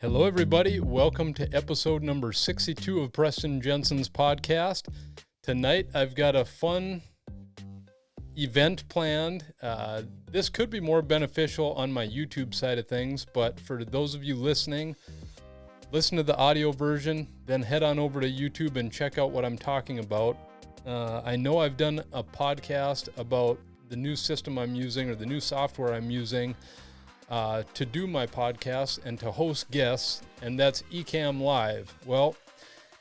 Hello, everybody. Welcome to episode number 62 of Preston Jensen's podcast. Tonight, I've got a fun event planned. This could be more beneficial on my YouTube side of things, but for those of you listening, listen to the audio version, then head on over to YouTube and check out what I'm talking about. I know I've done a podcast about the new system I'm using or the new software I'm using to do my podcast and to host guests, and that's Ecamm Live. Well,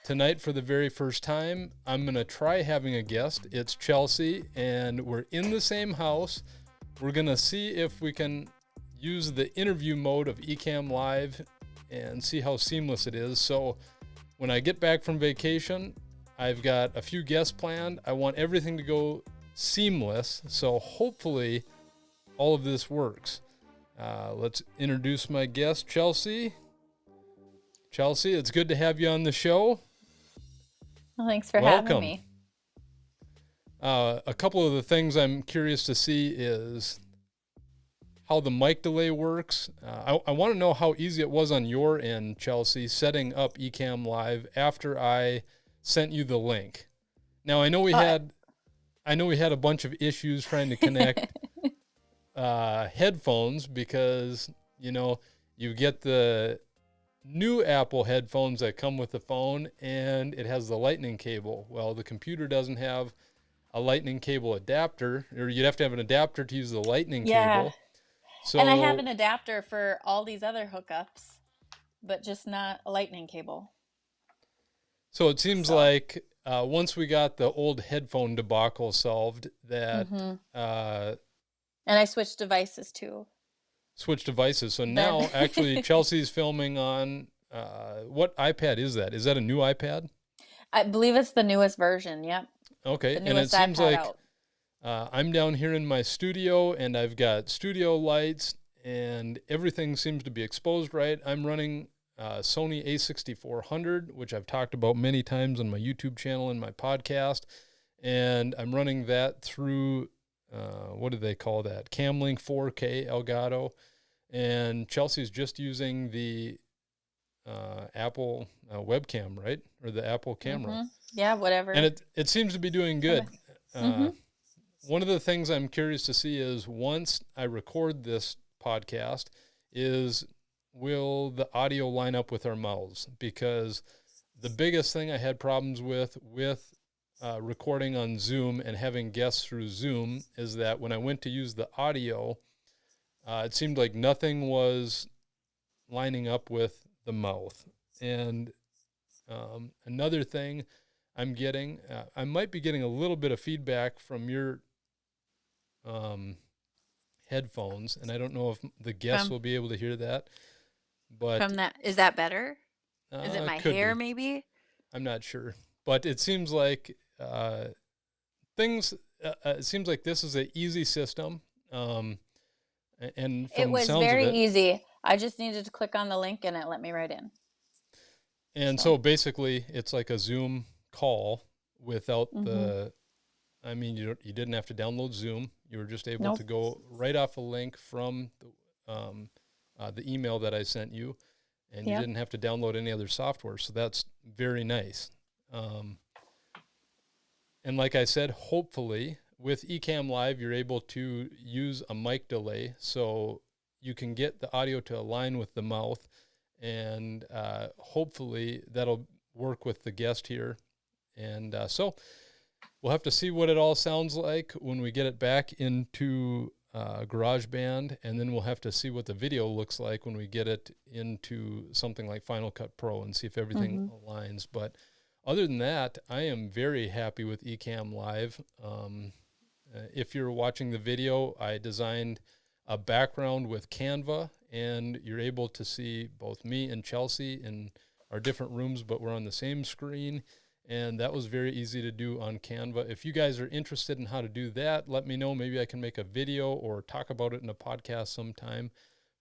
tonight for the very first time, I'm going to try having a guest. It's Chelsea, and we're in the same house. We're going to see if we can use the interview mode of Ecamm Live and see how seamless it is. So when I get back from vacation, I've got a few guests planned. I want everything to go seamless, so hopefully all of this works. Let's introduce my guest, Chelsea. Chelsea, it's good to have you on the show. Well, thanks for having me. A couple of the things I'm curious to see is how the mic delay works. I want to know how easy it was on your end, Chelsea, setting up Ecamm Live after I sent you the link. Now, I know we had a bunch of issues trying to connect headphones because, you get the new Apple headphones that come with the phone and it has the lightning cable. Well, the computer doesn't have a lightning cable adapter, or you'd have to have an adapter to use the lightning cable. So, and I have an adapter for all these other hookups, but just not a lightning cable. So it seems like once we got the old headphone debacle solved, that and I switched devices too. So now actually Chelsea's filming on what iPad is that? Is that a new iPad? I believe it's the newest version. Yep. Okay, and it seems like I'm down here in my studio and I've got studio lights and everything seems to be exposed right. I'm running Sony a6400, which I've talked about many times on my YouTube channel and my podcast, and I'm running that through what do they call that? Cam Link 4K Elgato, and Chelsea's just using the Apple webcam, right? Or the Apple camera. Yeah, whatever. And it seems to be doing good. One of the things I'm curious to see is once I record this podcast is will the audio line up with our mouths? Because the biggest thing I had problems with recording on Zoom and having guests through Zoom is that when I went to use the audio, it seemed like nothing was lining up with the mouth. And another thing I'm getting, I might be getting a little bit of feedback from your headphones, and I don't know if the guests will be able to hear that. But from that, is that better? Is it my hair, maybe? I'm not sure. But it seems like it seems like this is an easy system. And from it was the sounds very of it, easy. I just needed to click on the link and it let me right in. And so basically, it's like a Zoom call without you didn't have to download Zoom. You were just able to go right off a link from the email that I sent you, and you didn't have to download any other software. So that's very nice. And like I said, hopefully with Ecamm Live, you're able to use a mic delay so you can get the audio to align with the mouth, and hopefully that'll work with the guest here. And so we'll have to see what it all sounds like when we get it back into GarageBand, and then we'll have to see what the video looks like when we get it into something like Final Cut Pro and see if everything aligns. But other than that, I am very happy with Ecamm Live. If you're watching the video, I designed a background with Canva, and you're able to see both me and Chelsea in our different rooms, but we're on the same screen. And that was very easy to do on Canva. If you guys are interested in how to do that, let me know. Maybe I can make a video or talk about it in a podcast sometime.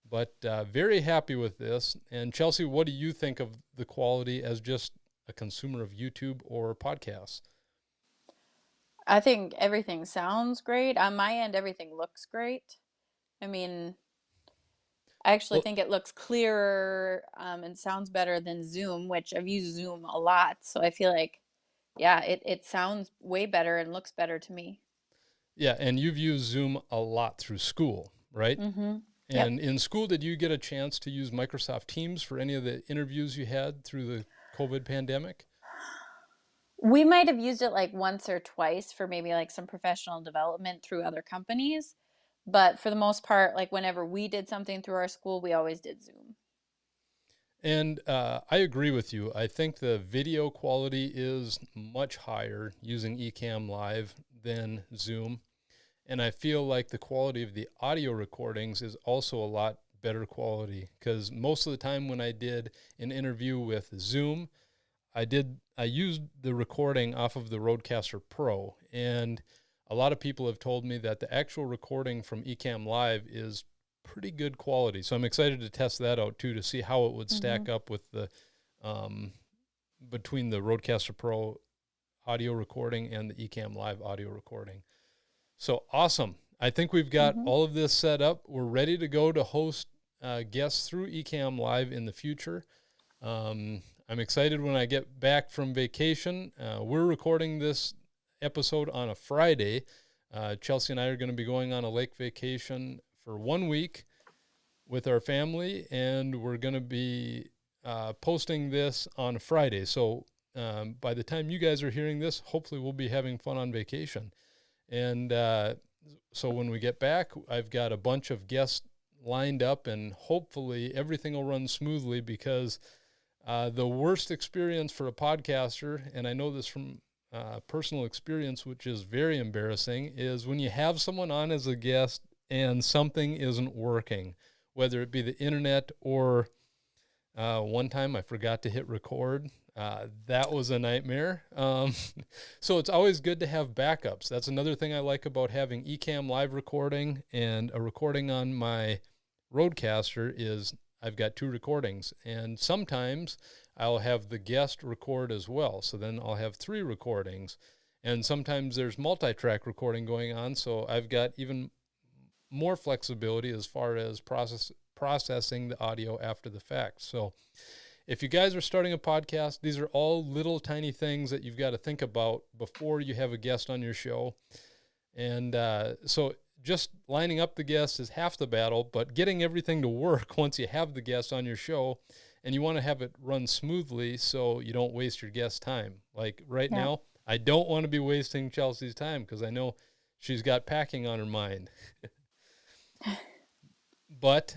But very happy with this. And Chelsea, what do you think of the quality as just a consumer of YouTube or podcasts? I think everything sounds great. On my end, everything looks great. I mean, I actually Well, think it looks clearer and sounds better than Zoom, which I've used Zoom a lot. So I feel like, yeah, it sounds way better and looks better to me. yeah, and you've used Zoom a lot through school, right? Mm-hmm. Yep. And in school, did you get a chance to use Microsoft Teams for any of the interviews you had through the COVID pandemic? We might have used it like once or twice for maybe like some professional development through other companies. But for the most part, like whenever we did something through our school, we always did Zoom. And I agree with you. I think the video quality is much higher using Ecamm Live than Zoom. And I feel like the quality of the audio recordings is also a lot better quality, because most of the time when I did an interview with Zoom, I used the recording off of the Rodecaster Pro, and a lot of people have told me that the actual recording from Ecamm Live is pretty good quality. So I'm excited to test that out too, to see how it would stack Mm-hmm. up with the between the Rodecaster Pro audio recording and the Ecamm Live audio recording. So awesome. I think we've got Mm-hmm. all of this set up. We're ready to go to host guests through Ecamm Live in the future. I'm excited when I get back from vacation. We're recording this episode on a Friday. Chelsea and I are going to be going on a lake vacation for 1 week with our family, and we're going to be posting this on a Friday. So by the time you guys are hearing this, hopefully we'll be having fun on vacation. And so when we get back, I've got a bunch of guests lined up, and hopefully everything will run smoothly, because the worst experience for a podcaster, and I know this from personal experience, which is very embarrassing, is when you have someone on as a guest and something isn't working, whether it be the internet or one time I forgot to hit record. That was a nightmare. So it's always good to have backups. That's another thing I like about having Ecamm Live recording and a recording on my Rodecaster is I've got two recordings, and sometimes I'll have the guest record as well. So then I'll have three recordings, and sometimes there's multi-track recording going on. So I've got even more flexibility as far as processing the audio after the fact. So if you guys are starting a podcast, these are all little tiny things that you've got to think about before you have a guest on your show. And so just lining up the guests is half the battle, but getting everything to work once you have the guest on your show, and you want to have it run smoothly so you don't waste your guest's time. Like right Yeah. now, I don't want to be wasting Chelsea's time because I know she's got packing on her mind. But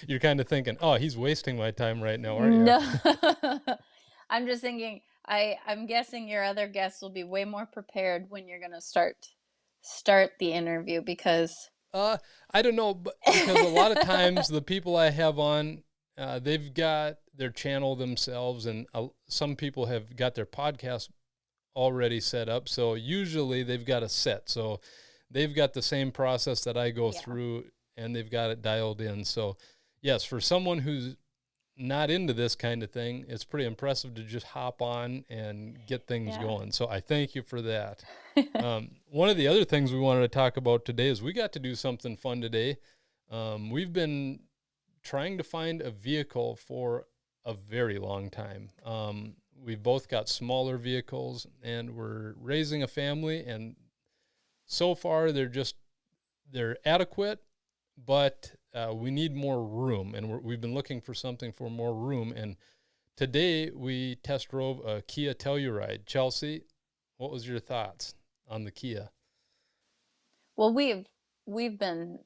you're kind of thinking, oh, he's wasting my time right now, aren't you? No. I'm just thinking, I'm guessing your other guests will be way more prepared when you're gonna start the interview because I don't know, but because a lot of times the people I have on, they've got their channel themselves, and some people have got their podcast already set up. So usually they've got a set. So they've got the same process that I go yeah. through, and they've got it dialed in. So yes, for someone who's not into this kind of thing, it's pretty impressive to just hop on and get things Yeah. going. So I thank you for that. One of the other things we wanted to talk about today is we got to do something fun today. We've been trying to find a vehicle for a very long time. We've both got smaller vehicles, and we're raising a family, and so far they're adequate, but we need more room, and we've been looking for something for more room. And today we test drove a Kia Telluride. Chelsea, what was your thoughts on the Kia? Well, we've been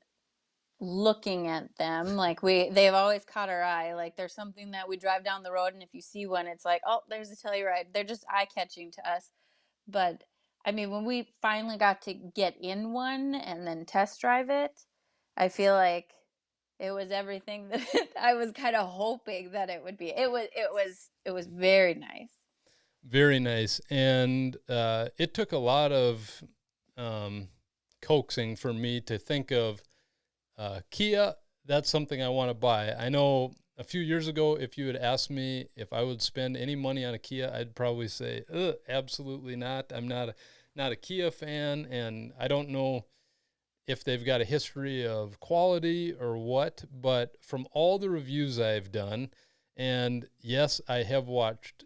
looking at them like they've always caught our eye. Like there's something that we drive down the road, and if you see one, it's like, oh, there's a Telluride. They're just eye catching to us. But I mean, when we finally got to get in one and then test drive it, I feel like it was everything that I was kind of hoping that it would be. It was very nice. Very nice. And it took a lot of um, coaxing for me to think of Kia. That's something I want to buy. I know a few years ago, if you had asked me if I would spend any money on a Kia, I'd probably say, absolutely not. I'm not a Kia fan, and I don't know if they've got a history of quality or what, but from all the reviews I've done, and yes, I have watched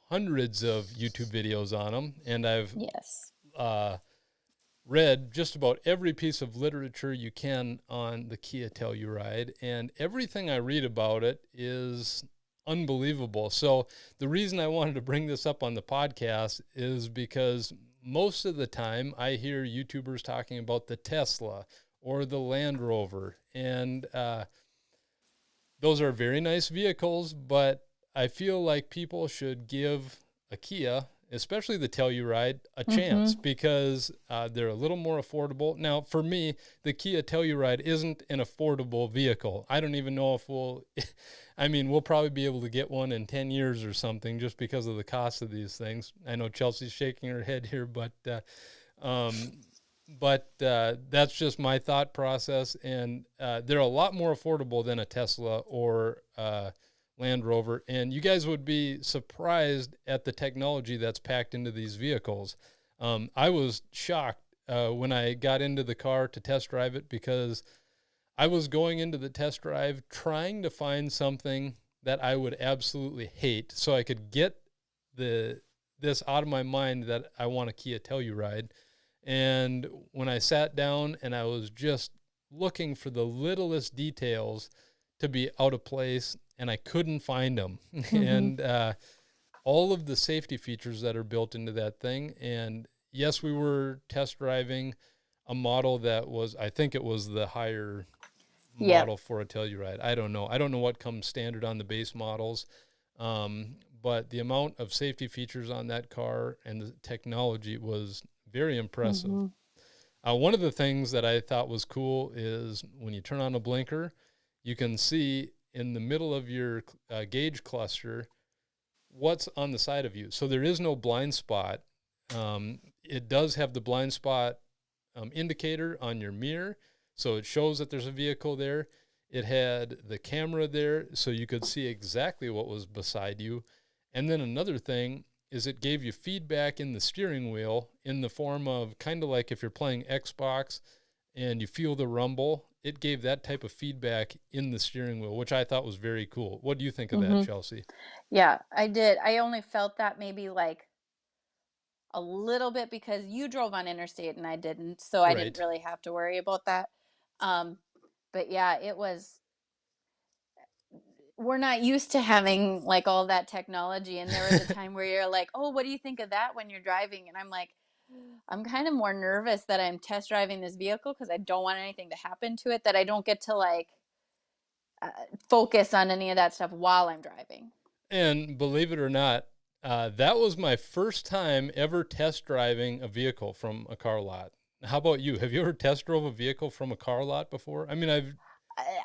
hundreds of YouTube videos on them, and I've Yes. read just about every piece of literature you can on the Kia Telluride, and everything I read about it is unbelievable. So the reason I wanted to bring this up on the podcast is because most of the time I hear YouTubers talking about the Tesla or the Land Rover, and those are very nice vehicles, but I feel like people should give a Kia, especially the Telluride, a chance because they're a little more affordable. Now, for me, the Kia Telluride isn't an affordable vehicle. I don't even know if we'll probably be able to get one in 10 years or something just because of the cost of these things. I know Chelsea's shaking her head here, but that's just my thought process. And they're a lot more affordable than a Tesla or Land Rover, and you guys would be surprised at the technology that's packed into these vehicles. I was shocked when I got into the car to test drive it, because I was going into the test drive trying to find something that I would absolutely hate so I could get this out of my mind that I want a Kia Telluride. And when I sat down and I was just looking for the littlest details to be out of place, and I couldn't find them. And all of the safety features that are built into that thing. And yes, we were test driving a model that was, I think it was the higher model for a Telluride. I don't know. I don't know what comes standard on the base models. But the amount of safety features on that car and the technology was very impressive. One of the things that I thought was cool is when you turn on a blinker, you can see in the middle of your gauge cluster what's on the side of you. So there is no blind spot. It does have the blind spot indicator on your mirror, so it shows that there's a vehicle there. It had the camera there, so you could see exactly what was beside you. And then another thing is it gave you feedback in the steering wheel in the form of kind of like if you're playing Xbox and you feel the rumble, it gave that type of feedback in the steering wheel, which I thought was very cool. What do you think of that, Chelsea? Yeah, I did. I only felt that maybe like a little bit because you drove on interstate and I didn't, so I didn't really have to worry about that. But yeah, we're not used to having like all that technology, and there was a time where you're like, oh, what do you think of that when you're driving? And I'm like, I'm kind of more nervous that I'm test driving this vehicle because I don't want anything to happen to it, that I don't get to like focus on any of that stuff while I'm driving. And believe it or not, that was my first time ever test driving a vehicle from a car lot. How about you? Have you ever test drove a vehicle from a car lot before? I mean,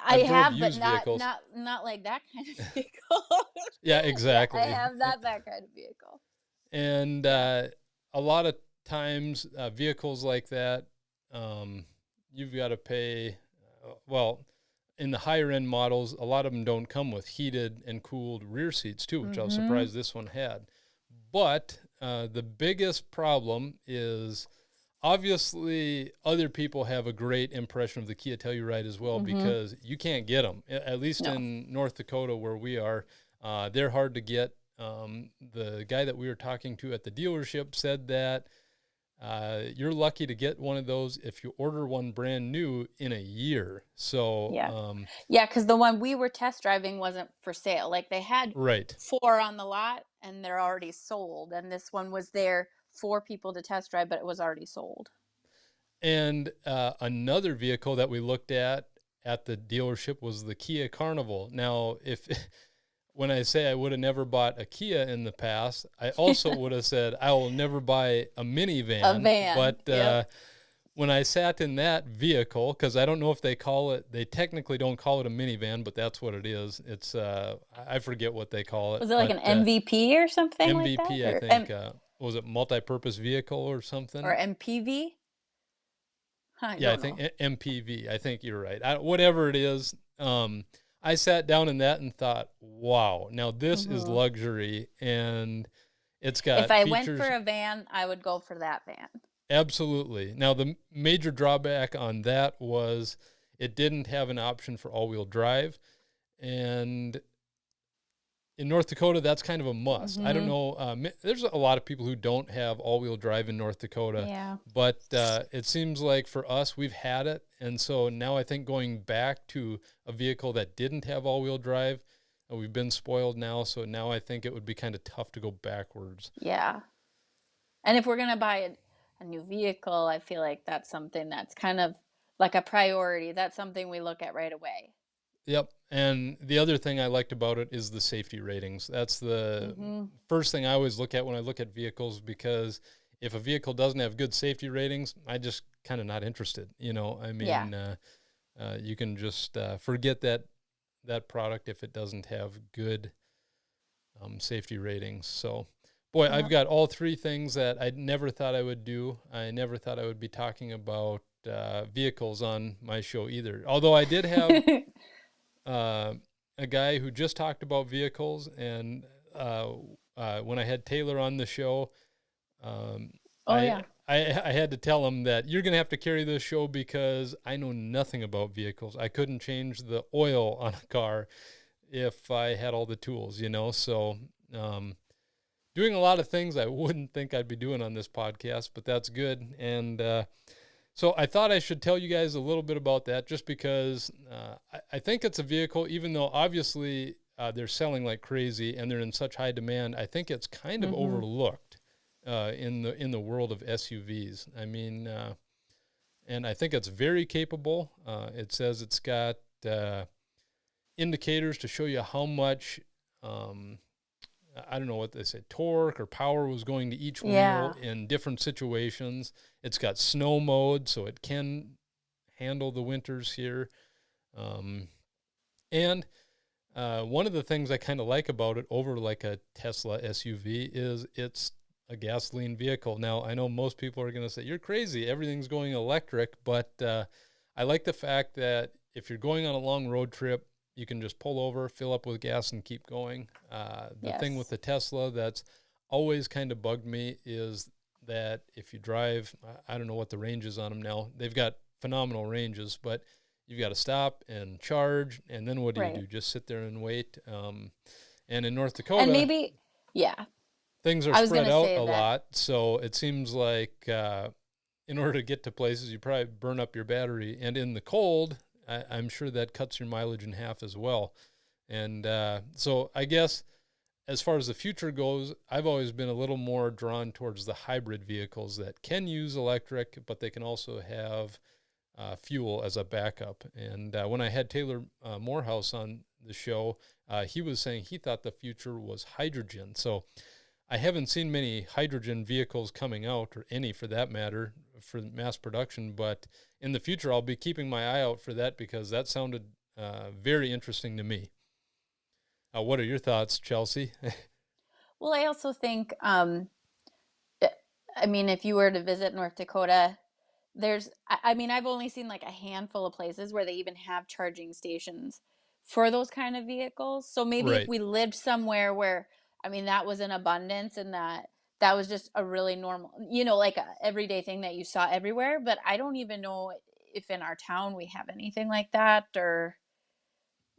I have, but vehicles. not like that kind of vehicle. Yeah, exactly. I have not that kind of vehicle. And a lot of times, vehicles like that, you've got to pay. Well, in the higher end models, a lot of them don't come with heated and cooled rear seats too, which I was surprised this one had. But the biggest problem is obviously other people have a great impression of the Kia Telluride as well, because you can't get them, at least in North Dakota where we are. They're hard to get. The guy that we were talking to at the dealership said that you're lucky to get one of those if you order one brand new in a year. So yeah, because the one we were test driving wasn't for sale. Like they had 4 on the lot and they're already sold, and this one was there for people to test drive, but it was already sold. And another vehicle that we looked at the dealership was the Kia Carnival. Now, when I say I would have never bought a Kia in the past, I also would have said I will never buy a minivan. A van. But when I sat in that vehicle, because I don't know if they technically don't call it a minivan, but that's what it is. It's I forget what they call it. Was it like an MVP or something MVP, like that? I think. Was it multi-purpose vehicle or something? Or MPV? I think MPV. I think you're right. Whatever it is, I sat down in that and thought, wow, now this is luxury, and it's got If I features. went for a van, I would go for that van. Absolutely. Now, the major drawback on that was it didn't have an option for all-wheel drive. And in North Dakota, that's kind of a must. I don't know. There's a lot of people who don't have all-wheel drive in North Dakota. Yeah. But it seems like for us, we've had it. And so now I think going back to a vehicle that didn't have all-wheel drive, we've been spoiled now. So now I think it would be kind of tough to go backwards. Yeah. And if we're going to buy a new vehicle, I feel like that's something that's kind of like a priority. That's something we look at right away. Yep. And the other thing I liked about it is the safety ratings. That's the first thing I always look at when I look at vehicles, because if a vehicle doesn't have good safety ratings, I just kind of not interested. You know, I mean, you can just forget that product if it doesn't have good safety ratings. So, boy, I've got all three things that I never thought I would do. I never thought I would be talking about vehicles on my show either. Although I did have a guy who just talked about vehicles, and when I had Taylor on the show, I had to tell him that you're going to have to carry this show because I know nothing about vehicles. I couldn't change the oil on a car if I had all the tools, you know. So doing a lot of things I wouldn't think I'd be doing on this podcast, but that's good. And so I thought I should tell you guys a little bit about that, just because I think it's a vehicle, even though obviously they're selling like crazy and they're in such high demand, I think it's kind of overlooked in the world of SUVs. I mean, and I think it's very capable. It says it's got indicators to show you how much, I don't know what they say, torque or power was going to each wheel in different situations. It's got snow mode, so it can handle the winters here. And one of the things I kind of like about it over like a Tesla SUV is it's a gasoline vehicle. Now, I know most people are going to say, you're crazy, everything's going electric, but I like the fact that if you're going on a long road trip, you can just pull over, fill up with gas, and keep going. The thing with the Tesla that's always kind of bugged me is that if you drive, I don't know what the range is on them now. They've got phenomenal ranges, but you've got to stop and charge, and then what do you do? Just sit there and wait. And in North Dakota, and maybe, things are spread out a lot. So it seems like in order to get to places, you probably burn up your battery. And in the cold, I'm sure that cuts your mileage in half as well. And so I guess as far as the future goes, I've always been a little more drawn towards the hybrid vehicles that can use electric, but they can also have fuel as a backup. And when I had Taylor Morehouse on the show, he was saying he thought the future was hydrogen. So I haven't seen many hydrogen vehicles coming out, or any for that matter, for mass production, but in the future I'll be keeping my eye out for that, because that sounded very interesting to me. What are your thoughts, Chelsea? Well, I also think, I mean, if you were to visit North Dakota, I've only seen like a handful of places where they even have charging stations for those kind of vehicles. So maybe if we lived somewhere where, that was in abundance, and that was just a really normal, like a everyday thing that you saw everywhere. But I don't even know if in our town we have anything like that, or,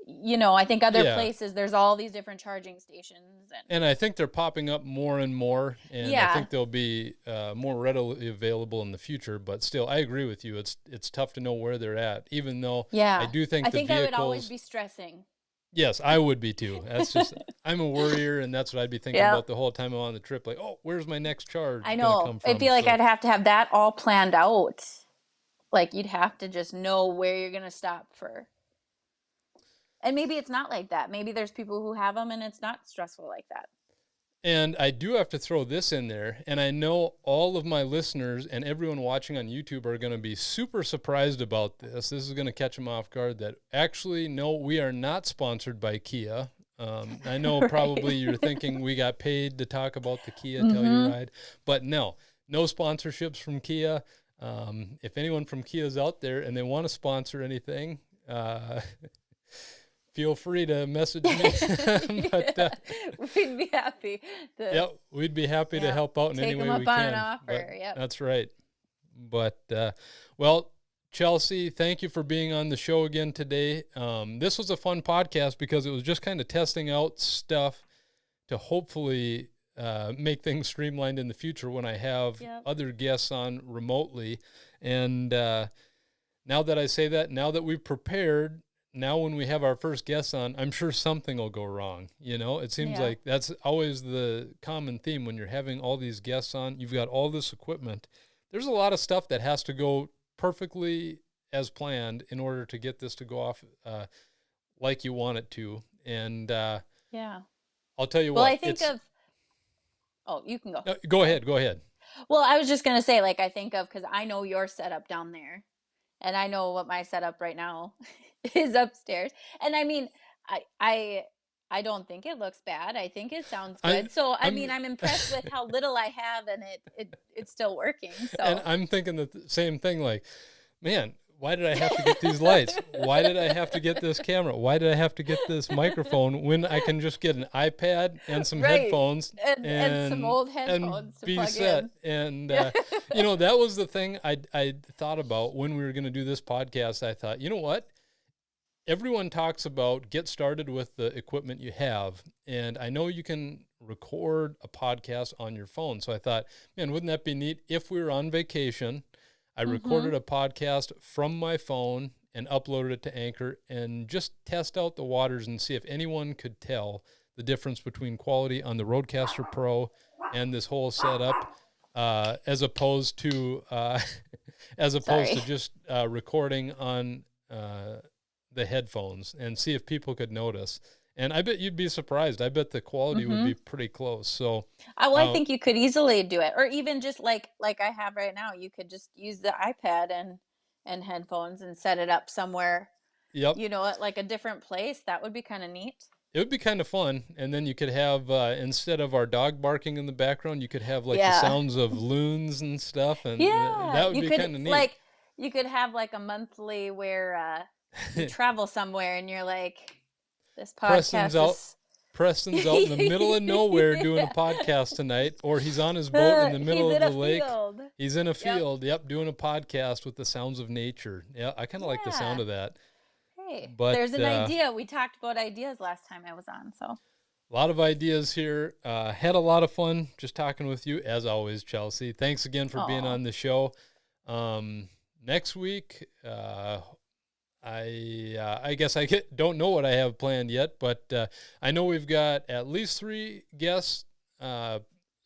I think other places, there's all these different charging stations. And I think they're popping up more and more, and I think they'll be more readily available in the future. But still, I agree with you. It's tough to know where they're at, even though I do think the vehicles, I would always be stressing. Yes, I would be too. That's just, I'm a worrier, and that's what I'd be thinking about the whole time I'm on the trip. Like, oh, where's my next charge? I know. I feel like I'd have to have that all planned out. Like, you'd have to just know where you're going to stop for. And maybe it's not like that. Maybe there's people who have them and it's not stressful like that. And I do have to throw this in there, and I know all of my listeners and everyone watching on YouTube are going to be super surprised about this. This is going to catch them off guard that actually, no, we are not sponsored by Kia. I know probably you're thinking we got paid to talk about the Kia Telluride, but no sponsorships from Kia. If anyone from Kia is out there and they want to sponsor anything, feel free to message me. But, we'd be happy. We'd be happy to help out in any way we can. Take them up on an offer. That's right. But, well, Chelsea, thank you for being on the show again today. This was a fun podcast because it was just kind of testing out stuff to hopefully make things streamlined in the future when I have other guests on remotely. And now that I say that, now that we've prepared, now when we have our first guests on, I'm sure something will go wrong. You know, it seems like that's always the common theme when you're having all these guests on. You've got all this equipment. There's a lot of stuff that has to go perfectly as planned in order to get this to go off like you want it to. And I'll tell you what. Well, I think of. Oh, you can go. Go ahead. Well, I was just gonna say, like, I think of, because I know your setup down there, and I know what my setup right now is upstairs. And I mean, I don't think it looks bad. I think it sounds good. I mean, I'm impressed with how little I have, and it's still working. So. And I'm thinking the same thing, like, man, why did I have to get these lights? Why did I have to get this camera? Why did I have to get this microphone when I can just get an iPad and some headphones and some old headphones and be set? And, you know, that was the thing I thought about when we were going to do this podcast. I thought, you know what? Everyone talks about get started with the equipment you have. And I know you can record a podcast on your phone. So I thought, man, wouldn't that be neat if we were on vacation? I recorded a podcast from my phone and uploaded it to Anchor and just test out the waters and see if anyone could tell the difference between quality on the Rodecaster Pro and this whole setup, as opposed to just recording on the headphones, and see if people could notice. And I bet you'd be surprised. I bet the quality would be pretty close. So, I think you could easily do it, or even just like I have right now. You could just use the iPad and headphones and set it up somewhere. Yep. You know, at like a different place. That would be kind of neat. It would be kind of fun. And then you could have, instead of our dog barking in the background, you could have like the sounds of loons and stuff. And that would be kind of neat. Like, you could have like a monthly where you travel somewhere and you're like, this podcast Preston's out in the middle of nowhere doing a podcast tonight, or he's on his boat in the middle of the lake. He's in a field, doing a podcast with the sounds of nature. Yeah, I kind of like the sound of that. Hey, but there's an idea. We talked about ideas last time I was on, so. A lot of ideas here. Had a lot of fun just talking with you, as always, Chelsea. Thanks again for being on the show. Next week, I guess don't know what I have planned yet, but I know we've got at least 3 guests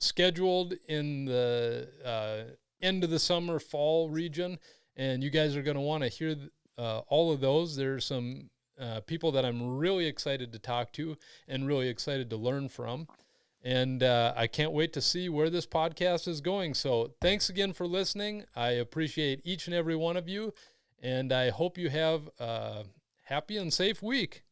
scheduled in the end of the summer, fall region, and you guys are going to want to hear all of those. There's some people that I'm really excited to talk to and really excited to learn from, and I can't wait to see where this podcast is going. So thanks again for listening. I appreciate each and every one of you. And I hope you have a happy and safe week.